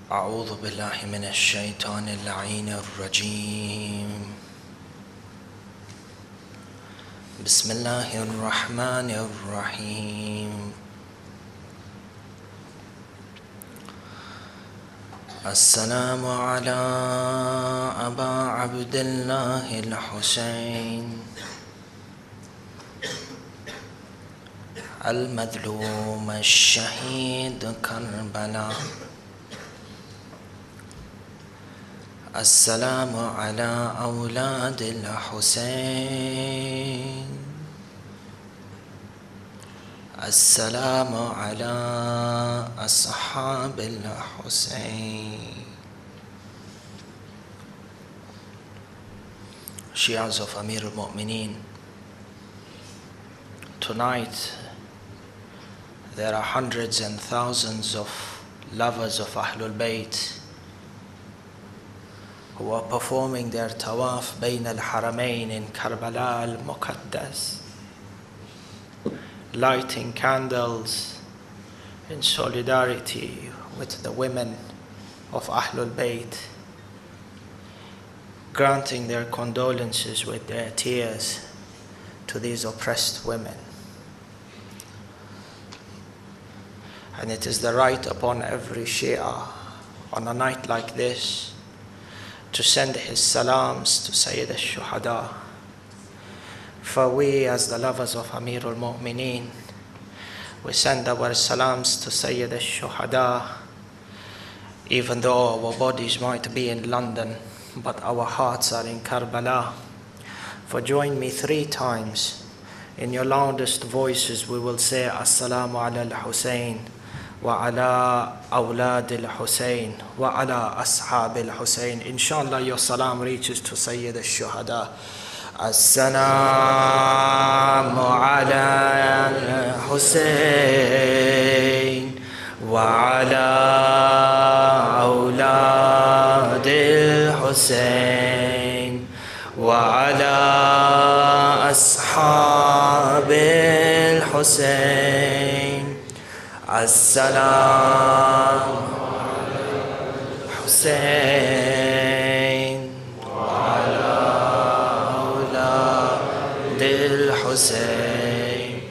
أعوذ بالله من الشيطان اللعين الرجيم. بسم الله الرحمن الرحيم. السلام على أبا عبد الله الحسين المظلوم الشهيد كربلاء. السلام على أولاد الحسين. السلام على أصحاب الحسين. Shias of Amir al-Mu'mineen, tonight there are hundreds and thousands of lovers of Ahlul Bayt who are performing their tawaf bayn al-Haramain in Karbala al-Muqaddas, lighting candles in solidarity with the women of Ahlul Bayt, granting their condolences with their tears to these oppressed women. And it is the right upon every Shia on a night like this to send his salams to Sayyid al-Shuhada. For we, as the lovers of Amir al-Mu'mineen, we send our salams to Sayyid al-Shuhada, even though our bodies might be in London, but our hearts are in Karbala. For join me 3 times. In your loudest voices we will say, Assalamu ala al-Hussein, wa ala awlad al-Hussein, wa ala ashab al-Hussein. Inshallah your salam reaches to Sayyid al-Shuhada. Assalamu ala al-Hussein, wa ala awlad al-Hussein, wa ala ashab al-Hussein. As-salamu Hussein wa ala awlad al-Hussein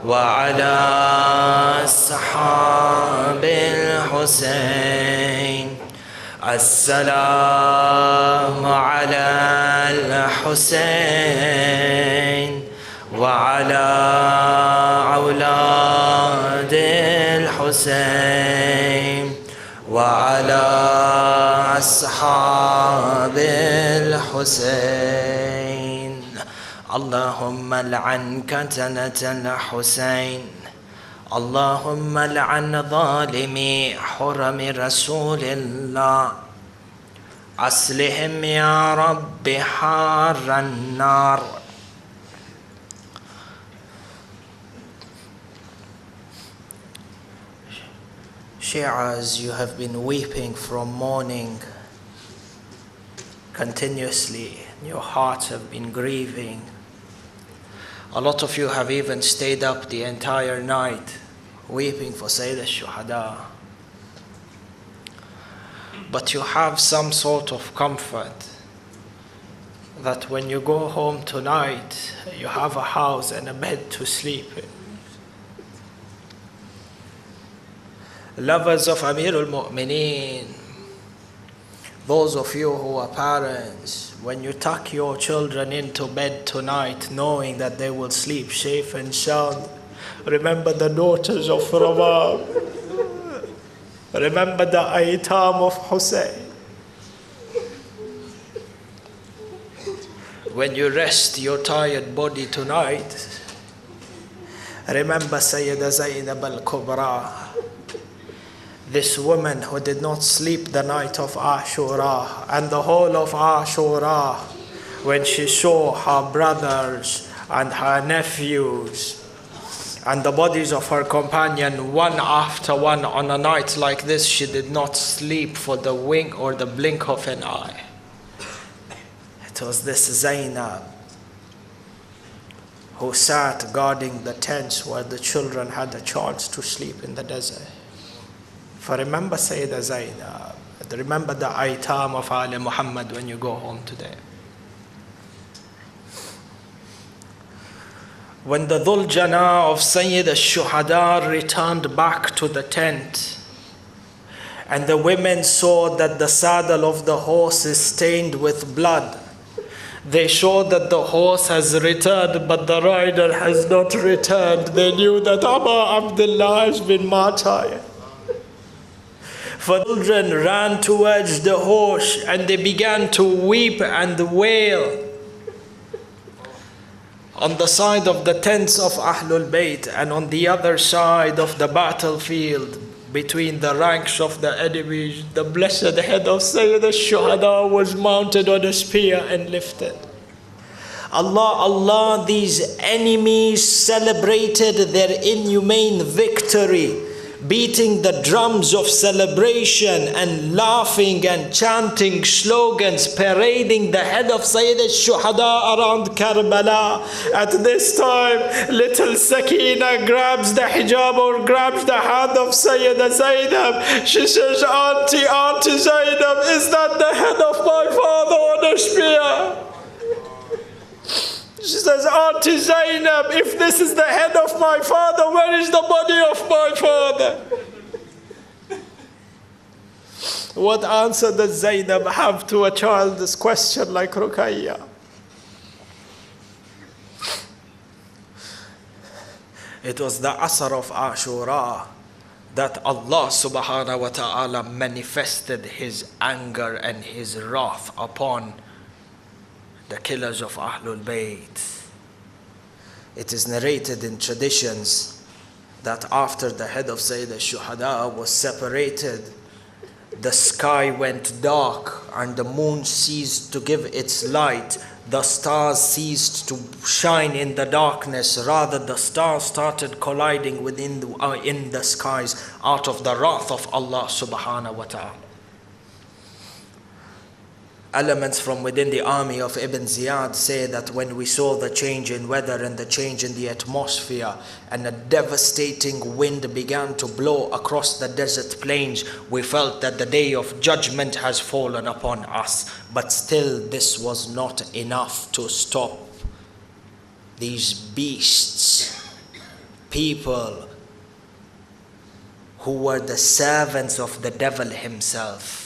wa ala ashab al-Hussein. As-salamu ala al-Hussein wa ala awlad al-Hussein wa ala ashab al-Hussein. Allahumma al'an katanat al-Hussein. Allahumma al'an zalimi hurami Rasulillah. Aslihim ya Rabbi harran nar. Shi'as, you have been weeping from morning continuously. Your hearts have been grieving. A lot of you have even stayed up the entire night weeping for Sayyid al-Shuhada. But you have some sort of comfort that when you go home tonight, you have a house and a bed to sleep in. Lovers of Amir al-Mu'mineen, those of you who are parents, when you tuck your children into bed tonight knowing that they will sleep safe and sound, remember the daughters of Rawab, remember the Aitam of Hussein. When you rest your tired body tonight, remember Sayyida Zainab al-Kubra, this woman who did not sleep the night of Ashura and the whole of Ashura, when she saw her brothers and her nephews and the bodies of her companion one after one on a night like this, she did not sleep for the wink or the blink of an eye. It was this Zainab who sat guarding the tents where the children had a chance to sleep in the desert. For remember Sayyidah Zainab. Remember the aitam of Ali Muhammad when you go home today. When the Dhul Jana of Sayyid al-Shuhada returned back to the tent, and the women saw that the saddle of the horse is stained with blood, they showed that the horse has returned, but the rider has not returned. They knew that Abu Abdullah has been martyred. For children ran towards the horse and they began to weep and wail on the side of the tents of Ahlul Bayt, and on the other side of the battlefield between the ranks of the enemies, the blessed head of Sayyid al-Shuhada was mounted on a spear and lifted. Allah, these enemies celebrated their inhumane victory, beating the drums of celebration and laughing and chanting slogans, parading the head of Sayyid al-Shuhada around Karbala. At this time, little Sakina grabs the hijab or grabs the hand of Sayyida Zainab. She says, Auntie Zainab, is that the head of my father on a spear? She says, Auntie Zainab, if this is the head of my father, where is the body of my father? What answer does Zainab have to a child's question like Ruqayya? It was the Asr of Ashura that Allah subhanahu wa ta'ala manifested His anger and His wrath upon the killers of Ahlul Bayt. It is narrated in traditions that after the head of Sayyid al-Shuhada was separated, the sky went dark and the moon ceased to give its light. The stars ceased to shine in the darkness. Rather, the stars started colliding in the skies out of the wrath of Allah subhanahu wa ta'ala. Elements from within the army of Ibn Ziyad say that when we saw the change in weather and the change in the atmosphere and a devastating wind began to blow across the desert plains, we felt that the day of judgment has fallen upon us. But still, this was not enough to stop these beasts, people who were the servants of the devil himself,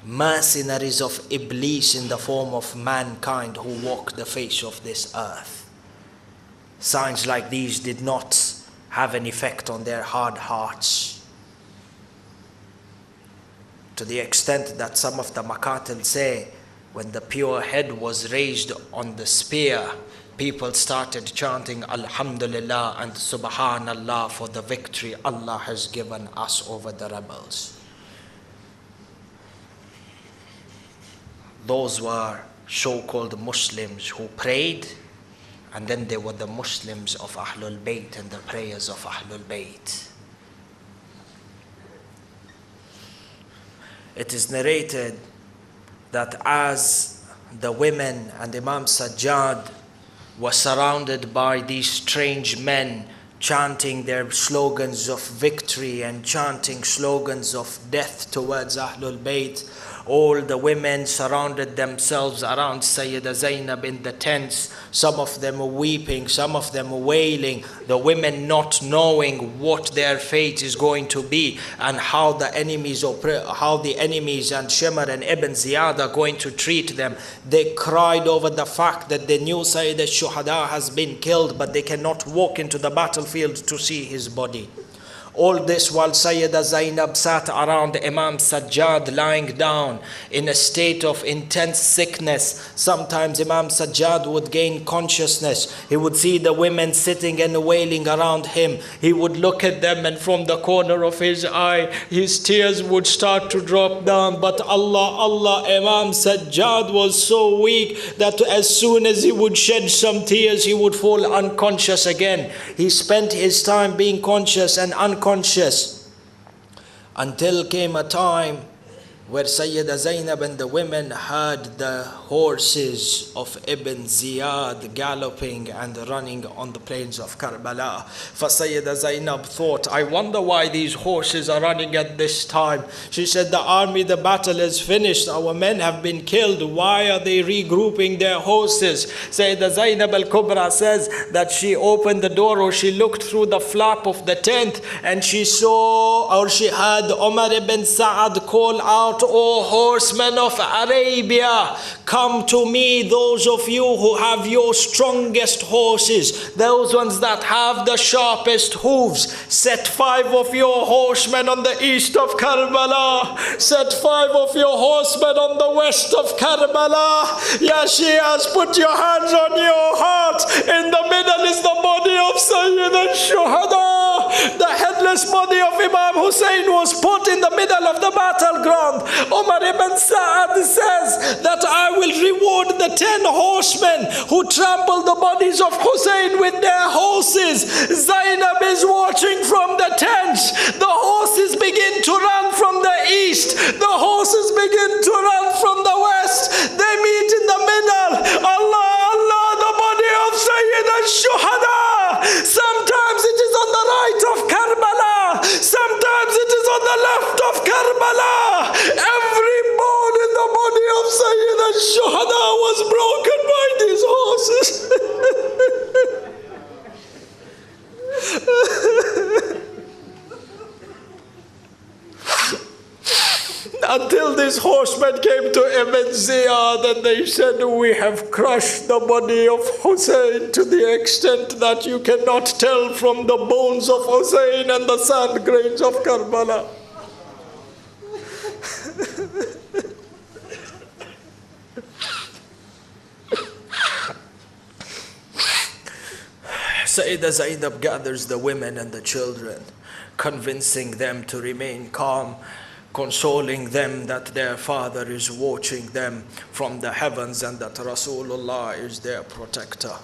mercenaries of Iblis in the form of mankind who walk the face of this earth. Signs like these did not have an effect on their hard hearts, to the extent that some of the Maqatil say when the pure head was raised on the spear, people started chanting Alhamdulillah and Subhanallah for the victory Allah has given us over the rebels. Those were so-called Muslims who prayed, and then they were the Muslims of Ahlul Bayt and the prayers of Ahlul Bayt. It is narrated that as the women and Imam Sajjad were surrounded by these strange men chanting their slogans of victory and chanting slogans of death towards Ahlul Bayt, all the women surrounded themselves around Sayyida Zainab in the tents. Some of them were weeping, some of them were wailing. The women not knowing what their fate is going to be and how the enemies and Shimr and Ibn Ziyad are going to treat them. They cried over the fact that they knew Sayyid al-Shuhada has been killed, but they cannot walk into the battlefield to see his body. All this while Sayyida Zainab sat around Imam Sajjad lying down in a state of intense sickness. Sometimes Imam Sajjad would gain consciousness. He would see the women sitting and wailing around him. He would look at them, and from the corner of his eye, his tears would start to drop down. But Allah, Imam Sajjad was so weak that as soon as he would shed some tears, he would fall unconscious again. He spent his time being conscious and unconscious until came a time where Sayyida Zainab and the women heard the horses of Ibn Ziyad galloping and running on the plains of Karbala. For Sayyida Zainab thought, I wonder why these horses are running at this time. She said, the army, the battle is finished. Our men have been killed. Why are they regrouping their horses? Sayyida Zainab al-Kubra says that she opened the door, or she looked through the flap of the tent, and she saw, or she heard Umar ibn Sa'ad call out, O horsemen of Arabia, come to me, those of you who have your strongest horses, those ones that have the sharpest hooves. Set 5 of your horsemen on the east of Karbala. Set 5 of your horsemen on the west of Karbala. Ya Shias, put your hands on your heart. In the middle is the body of Sayyid al-Shuhada. The headless body of Imam Hussein was put in the middle of the battleground. Umar ibn Sa'ad says that I will reward the 10 horsemen who trampled the bodies of Hussein with their horses. Zainab is watching from the tents. The horses begin to run from the east. The horses begin to run from the west. They meet in the middle. Allah, Allah, the body of Sayyid al-Shuhada. Sometimes it is on the right of Karbala. Sometimes it is on the left of Karbala. Every bone in the body of Sayyid al-Shuhada was broken by these horses. Until these horsemen came to Ibn Ziyad and they said, we have crushed the body of Hussein to the extent that you cannot tell from the bones of Hussein and the sand grains of Karbala. Sayyida Zainab gathers the women and the children, convincing them to remain calm, consoling them that their father is watching them from the heavens and that Rasulullah is their protector.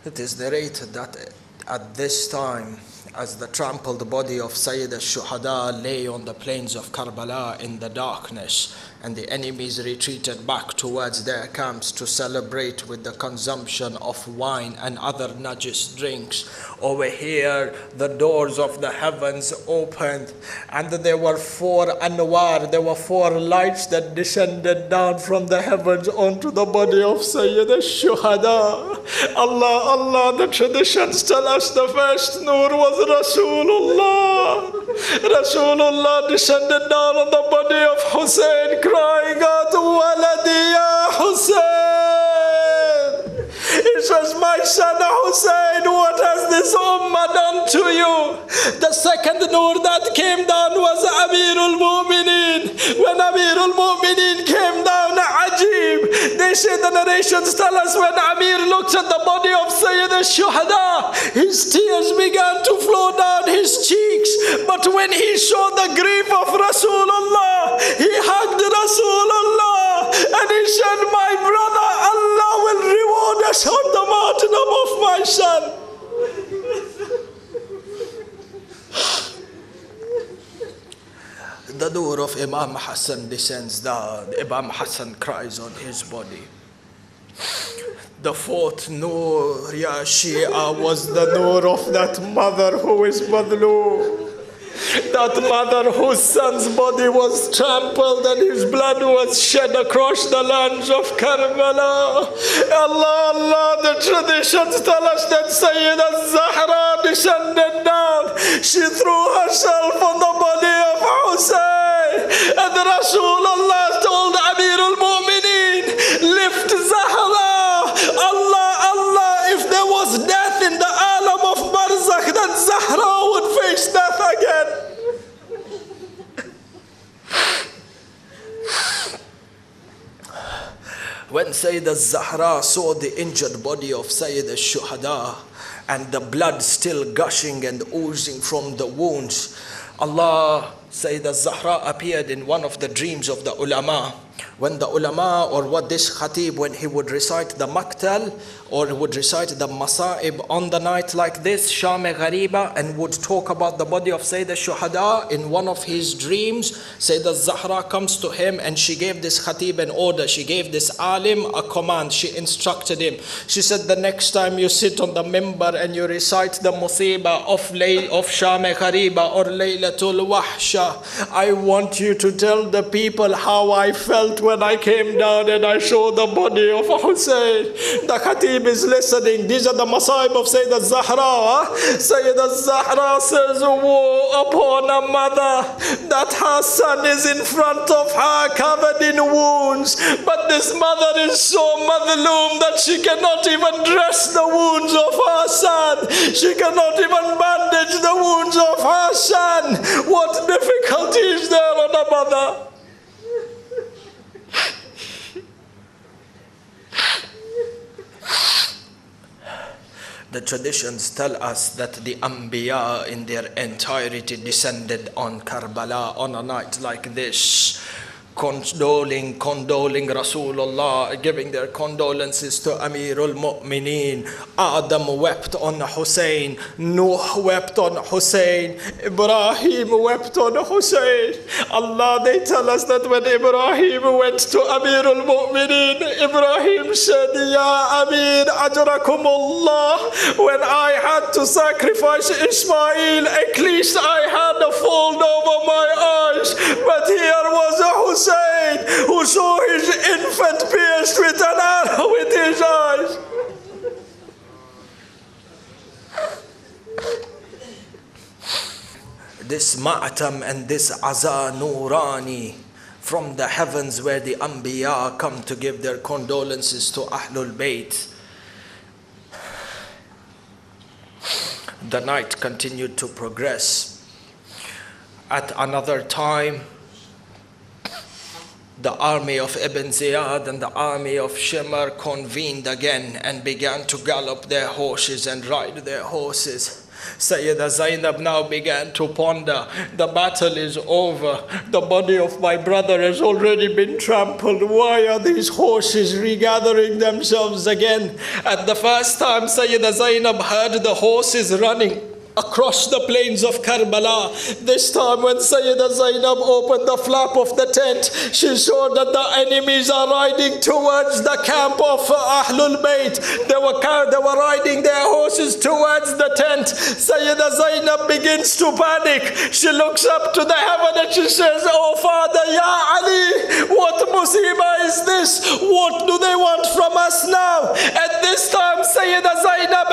It is narrated that at this time, as the trampled body of Sayyid al-Shuhada lay on the plains of Karbala in the darkness, and the enemies retreated back towards their camps to celebrate with the consumption of wine and other najis drinks. Over here, the doors of the heavens opened, and there were 4 anwar, there were 4 lights that descended down from the heavens onto the body of Sayyid al-Shuhada. Allah, Allah, the traditions tell us the first nur was Rasulullah. Rasulullah descended down on the body of Hussein, crying out, Waladi ya Hussein. He says, my son Hussein, what has this ummah done to you? The second nur that came down was Amirul Mu'mineen. When Amirul Mu'mineen came down, Ajib, they say the narrations tell us when Amir looked at the body of Sayyid al-Shuhada, his tears began to flow down his cheeks. But when he saw the grief of Rasulullah, he hugged Rasulullah and he said, my brother, Allah will reward us on the martyrdom of my son. The nur of Imam Hassan descends down. Imam Hassan cries on his body. The 4th nur, Ya Shia, was the nur of that mother who is Madlu. That mother whose son's body was trampled and his blood was shed across the lands of Karbala. Allah, Allah, the traditions tell us that Sayyid al-Zahra descended down. She threw herself on the body of Hussein. And Rasulullah told Amirul Mu'mineen, lift Zahra. Allah, Allah, if there was death in the alam of Barzakh, then Zahra would face death again. When Sayyid al-Zahra saw the injured body of Sayyid al-Shuhada and the blood still gushing and oozing from the wounds, Sayyid al-Zahra appeared in one of the dreams of the ulama, when the ulama, or what this khatib, when he would recite the maqtal or he would recite the masa'ib on the night like this, Sham-e Ghariba, and would talk about the body of Sayyid al-Shuhada, in one of his dreams, Sayyidah Zahra comes to him and she gave this khatib an order. She gave this alim a command. She instructed him. She said, the next time you sit on the mimbar and you recite the musibah of Sham-e Ghariba or Laylatul Wahsha, I want you to tell the people how I felt when I came down and I saw the body of Hussein. The khatib is listening. These are the masaib of Sayyidah Zahra. Sayyidah Zahra says, woe upon a mother that her son is in front of her covered in wounds, but this mother is so madloom that she cannot even dress the wounds of her son. She cannot even bandage the wounds of her son. What difficulty is there on a mother? The traditions tell us that the Anbiya in their entirety descended on Karbala on a night like this, condoling Rasulullah, giving their condolences to Amirul Mu'mineen. Adam wept on Hussein, Nuh wept on Hussein, Ibrahim wept on Hussein. Allah, they tell us that when Ibrahim went to Amirul Mu'mineen, Ibrahim said, Ya Amir, ajrakumullah, when I had to sacrifice Ismail, at least I had a fold over my eyes, but here was a Hussein who saw his infant pierced with an arrow with his eyes. This ma'atam and this aza nurani from the heavens where the Anbiya come to give their condolences to Ahlul Bayt. The night continued to progress. At another time, the army of Ibn Ziyad and the army of Shimr convened again and began to gallop their horses and ride their horses. Sayyidah Zainab now began to ponder, the battle is over, the body of my brother has already been trampled, why are these horses regathering themselves again? At the first time Sayyidah Zainab heard the horses running across the plains of Karbala. This time when Sayyidah Zainab opened the flap of the tent, she saw that the enemies are riding towards the camp of Ahlul Bayt. They were riding their horses towards the tent. Sayyidah Zainab begins to panic. She looks up to the heaven and she says, oh Father, Ya Ali, what musibah is this? What do they want from us now? At this time Sayyidah Zainab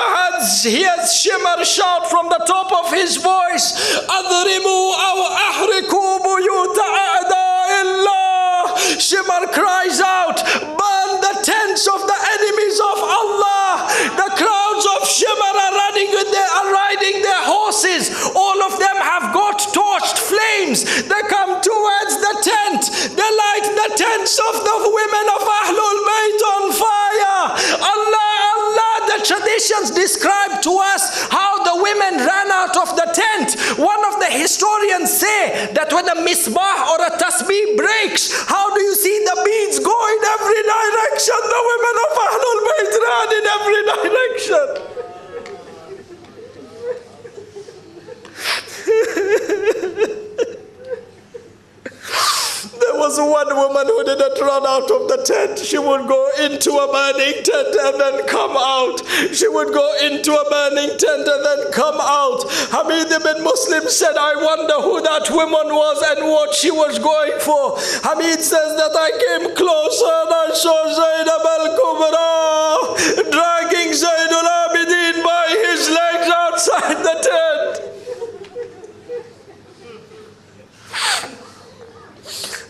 hears Shimr shout from the top of his voice, Adrimu aw ahriku buyuta a'da'illah. Shimr cries out, burn the tents of the enemies of Allah. The crowds of Shimr are riding their horses. All of them have got torched flames. They come towards the tent. They light the tents of the women of Ahlul Bayt on fire. Allah, the traditions describe to us how the women ran out of the tent. One of the historians say that when a misbah or a tasbih breaks, how do you see the beads go in every direction? The women of Ahlul Bayt ran in every direction. There was one woman who didn't run out of the tent. She would go into a burning tent and then come out. She would go into a burning tent and then come out. Hamid ibn Muslim said, I wonder who that woman was and what she was going for. Hamid says that I came closer and I saw Zainab al-Kubra dragging Zainul Abidin by his legs outside the tent.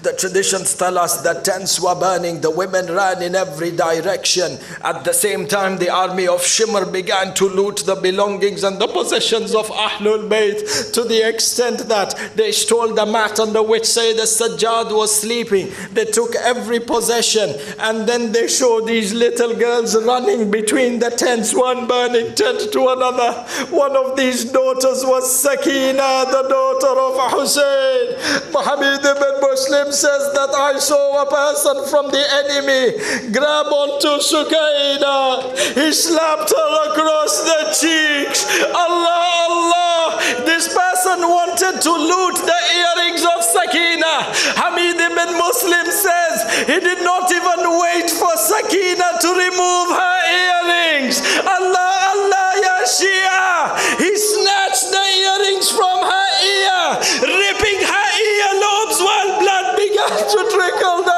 The traditions tell us that tents were burning, the women ran in every direction. At the same time, the army of Shimr began to loot the belongings and the possessions of Ahlul Bayt, to the extent that they stole the mat under which Sayyid al-Sajjad was sleeping. They took every possession, and then they showed these little girls running between the tents, one burning tent to another. One of these daughters was Sakina, the daughter of Hussein. Muhammad ibn Muslim says that I saw a person from the enemy grab onto Sukaina. He slapped her across the cheeks. Allah, Allah. This person wanted to loot the earrings of Sakina. Hamid ibn Muslim says he did not even wait for Sakina to remove her earrings. Allah, Allah, ya Shia. He snatched the earrings from her ear, ripping her earlobes while blood began to trickle down.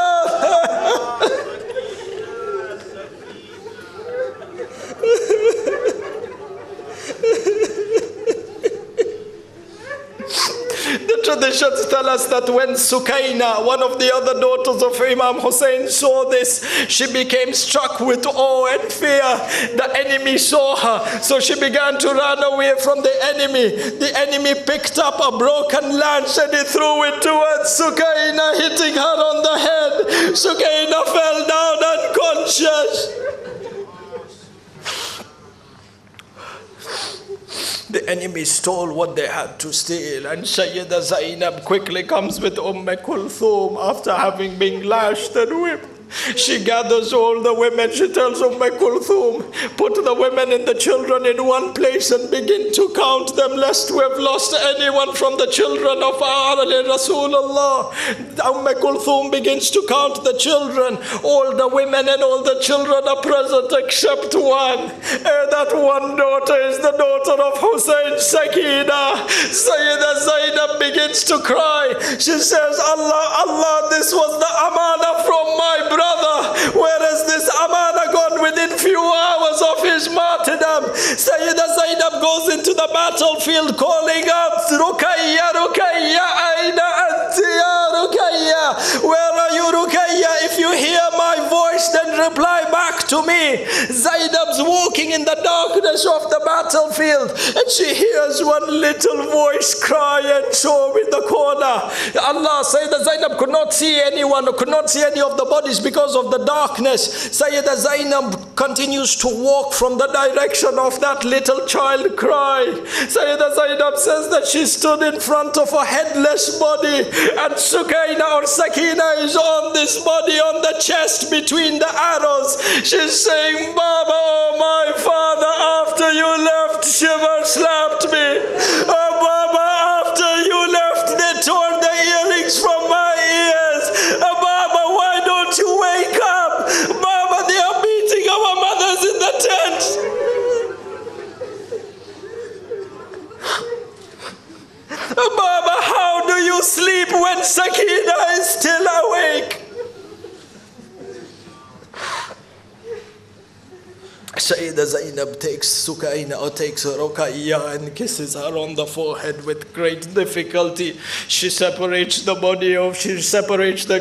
The traditions tell us that when Sukaina, one of the other daughters of Imam Hussein, saw this, she became struck with awe and fear. The enemy saw her, so she began to run away from the enemy. The enemy picked up a broken lance and he threw it towards Sukaina, hitting her on the head. Sukaina fell down unconscious. The enemy stole what they had to steal, and Sayyida Zainab quickly comes with Kulthum after having been lashed and whipped. She gathers all the women. She tells Kulthum, put the women and the children in one place and begin to count them, lest we have lost anyone from the children of our Rasulullah. Kulthum begins to count the children. All the women and all the children are present except one. That one daughter is the daughter of Hussein, Sakina. Sayyida Zainab begins to cry. She says, Allah, Allah, this was the amana from my brother. Where has this amana gone within few hours of his martyrdom? Sayyida Zainab goes into the battlefield calling out, Ruqayya, Ruqayya, Aina Anti ya Ruqayya. Where are you, Ruqayya? If you hear my voice, then reply back to me. Zainab's walking in the darkness of the battlefield and she hears one little voice cry and show in the corner. Allah, Sayyida Zainab could not see anyone, could not see any of the bodies because of the darkness. Sayyida Zainab continues to walk from the direction of that little child cry. Sayyida Zainab says that she stood in front of a headless body and Sukaina or Sakina is on this body on the chest between the arrows. She's saying, Baba, oh my father, after you left, Shiva slapped me. Oh Baba, after you left, they tore the earrings from my ears. Oh Baba, why don't you wake up? Baba, they are beating our mothers in the tent. Baba, how do you sleep when Sakina is still awake? Sayyida Zainab takes Sukaina or takes Ruqayya and kisses her on the forehead with great difficulty. She separates the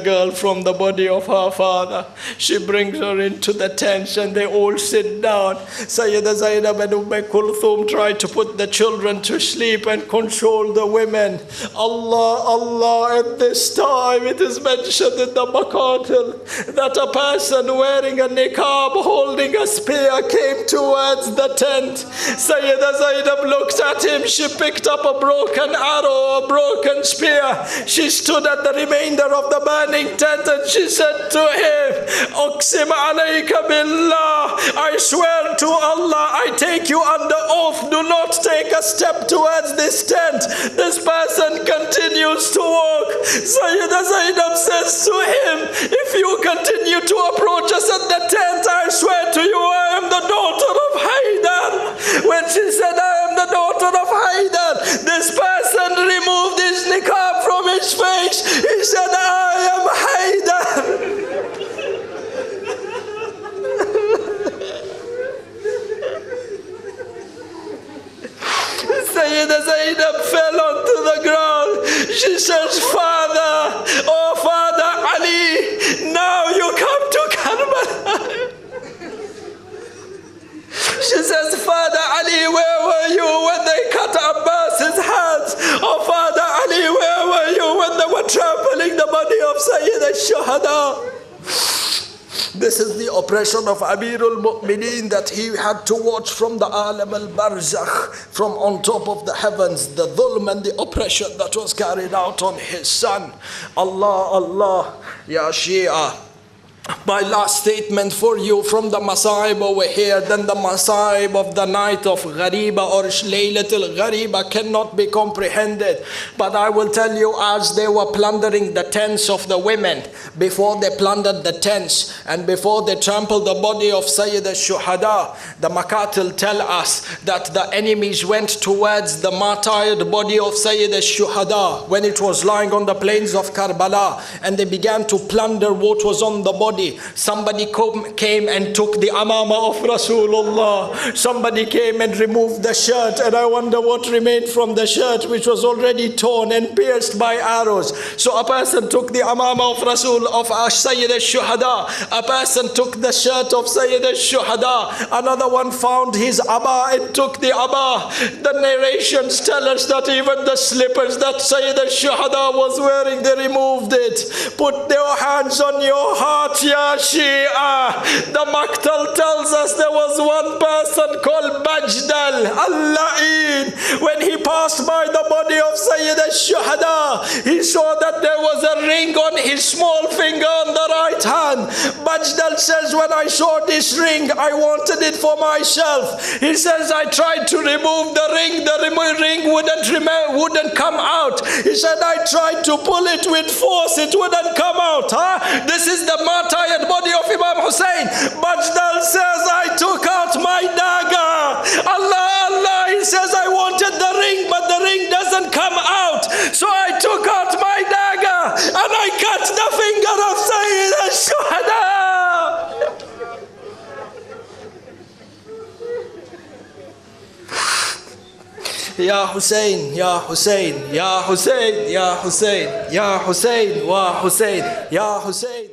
girl from the body of her father. She brings her into the tent and they all sit down. Sayyida Zainab and Kulthum try to put the children to sleep and console the women. Allah, Allah, at this time it is mentioned in the Maqatil that a person wearing a niqab holding a spear came towards the tent. Sayyida Zainab looked at him. She picked up a broken arrow, a broken spear. She stood at the remainder of the burning tent and she said to him, Uqsim alayka billah, I swear to Allah, I take you under oath, do not take a step towards this tent. This person continues to walk. Sayyida Zainab says to him, if you continue to approach us at the tent, I swear to you, I am the daughter of Haydar. When she said, I am the daughter of Haydar, this person removed his niqab from his face. He said, I am Haydar. Sayyida Zainab fell onto the ground. She says, Father, oh Father Ali, now you come to Karbala. She says, Father Ali, where were you when they cut Abbas's hands? Oh, Father Ali, where were you when they were trampling the body of Sayyid al-Shuhada? This is the oppression of Amirul Mu'mineen that he had to watch from the Alam al-Barzakh, from on top of the heavens, the dhulm and the oppression that was carried out on his son. Allah, Allah, Ya Shia. My last statement for you from the Masaib over here, then the Masaib of the night of Ghariba or Laylatul Ghariba cannot be comprehended. But I will tell you, as they were plundering the tents of the women, before they plundered the tents and before they trampled the body of Sayyid al-Shuhada, the Makatil tell us that the enemies went towards the martyred body of Sayyid al-Shuhada when it was lying on the plains of Karbala, and they began to plunder what was on the body. Somebody came and took the amama of Rasulullah. Somebody came and removed the shirt, and I wonder what remained from the shirt, which was already torn and pierced by arrows. So a person took the amama of Rasul of Sayyid al-Shuhada. A person took the shirt of Sayyid al-Shuhada. Another one found his abba and took the abba. The narrations tell us that even the slippers that Sayyid al-Shuhada was wearing, they removed it. Put their hands on your heart, Ya Shia. The Maktal tells us there was one person called Bajdal al-La'in. When he passed by the body of Sayyid al-Shuhada, he saw that there was a ring on his small finger on the right hand. Bajdal says, when I saw this ring, I wanted it for myself. He says, I tried to remove the ring ring wouldn't come out. He said, I tried to pull it with force, it wouldn't come out. This is the martyred body of Imam Hussein. Bajdal says, I took out my dagger. Allah, Allah, he says, I wanted the ring, but the ring doesn't come out. So I took out my dagger and I cut the finger of Sayyid al-Shuhada. Ya Hussein, Ya Hussein, Ya Hussein, Ya Hussein, Ya Hussein, Wa Hussein, Ya Hussein.